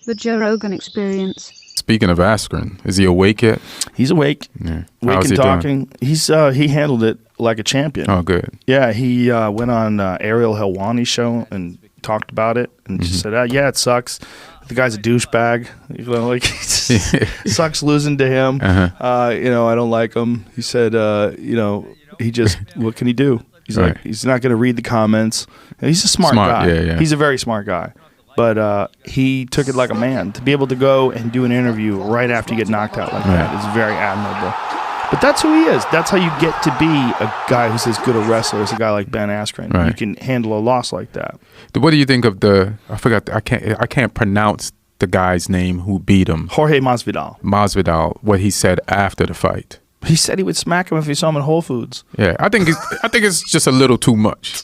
The Joe Rogan Experience. Speaking of Askren, is he awake yet? He's awake. Yeah. Awake How's and he talking. doing? He handled it like a champion. Oh, good. Yeah, he went on Ariel Helwani's show and talked about it and just said, yeah, it sucks. The guy's a douchebag. You know, like, he just sucks losing to him. I don't like him. He said, he just, what can he do? He's Right. like, he's not going to read the comments. He's a smart guy. Yeah. He's a very smart guy. But he took it like a man. To be able to go and do an interview right after you get knocked out like that is very admirable. But that's who he is. That's how you get to be a guy who's as good a wrestler as a guy like Ben Askren. Right. You can handle a loss like that. What do you think of I can't pronounce the guy's name who beat him. Jorge Masvidal. What he said after the fight. He said he would smack him if he saw him at Whole Foods. Yeah, I think it's just a little too much.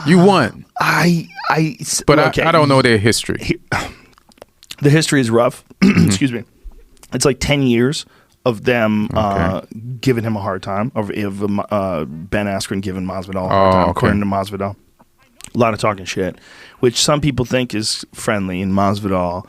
You won. I don't know their history. The history is rough. Excuse me. It's like 10 years of them giving him a hard time, of Ben Askren giving Masvidal a hard time, according to Masvidal. A lot of talking shit, which some people think is friendly, and Masvidal.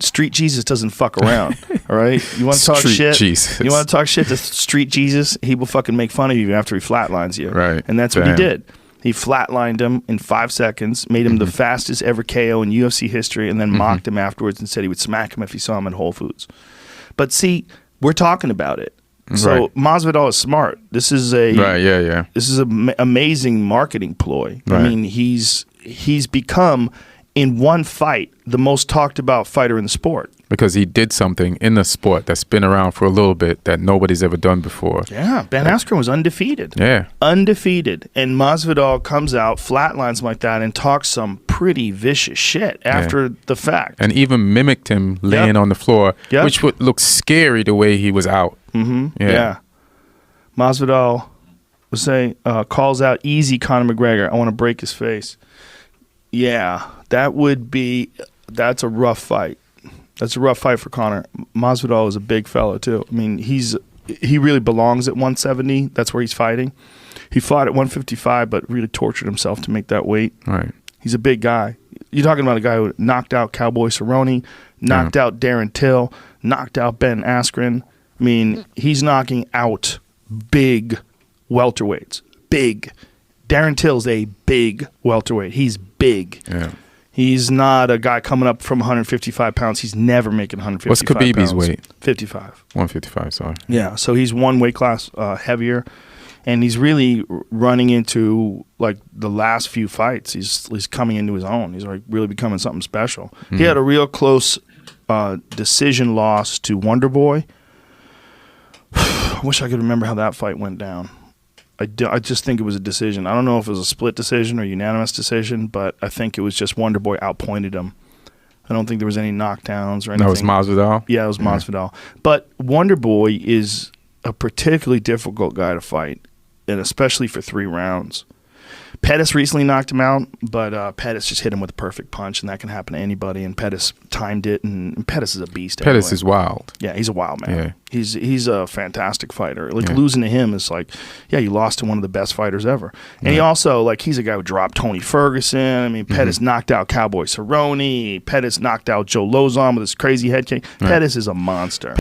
Street Jesus doesn't fuck around. All right, you want to talk shit? Jesus. You want to talk shit to Street Jesus? He will fucking make fun of you after he flatlines you. Right, and that's what he did. He flatlined him in 5 seconds, made him the fastest ever KO in UFC history, and then mocked him afterwards and said he would smack him if he saw him at Whole Foods. But see, we're talking about it. So Masvidal is smart. This is This is an amazing marketing ploy. Right. I mean, he's become, in one fight, the most talked about fighter in the sport. Because he did something in the sport that's been around for a little bit that nobody's ever done before. Yeah, Ben Askren was undefeated. Yeah. Undefeated. And Masvidal comes out, flatlines him like that, and talks some pretty vicious shit after the fact. And even mimicked him laying on the floor, which would look scary the way he was out. Yeah. Masvidal was saying, calls out easy Conor McGregor. I want to break his face. Yeah, that's a rough fight. That's a rough fight for Conor. Masvidal is a big fella too. I mean, he really belongs at 170. That's where he's fighting. He fought at 155, but really tortured himself to make that weight. Right. He's a big guy. You're talking about a guy who knocked out Cowboy Cerrone, knocked out Darren Till, knocked out Ben Askren. I mean, he's knocking out big welterweights. Big. Darren Till's a big welterweight. He's big. Yeah. He's not a guy coming up from 155 pounds. He's never making 155 pounds. What's Khabib's weight? 55. 155, sorry. Yeah, so he's one weight class heavier, and he's really running into, like, the last few fights. He's coming into his own. He's like really becoming something special. He had a real close decision loss to Wonder Boy. I wish I could remember how that fight went down. I just think it was a decision. I don't know if it was a split decision or unanimous decision, but I think it was just Wonder Boy outpointed him. I don't think there was any knockdowns or anything. That was Masvidal? Yeah, it was Masvidal. But Wonder Boy is a particularly difficult guy to fight, and especially for 3 rounds. Pettis recently knocked him out, but Pettis just hit him with a perfect punch, and that can happen to anybody, and Pettis timed it, and Pettis is a beast. Pettis is wild. Yeah, he's a wild man. Yeah. He's a fantastic fighter. Like, losing to him is like, yeah, you lost to one of the best fighters ever. And he also, like, he's a guy who dropped Tony Ferguson. I mean, Pettis knocked out Cowboy Cerrone. Pettis knocked out Joe Lozon with his crazy head kick. Pettis is a monster.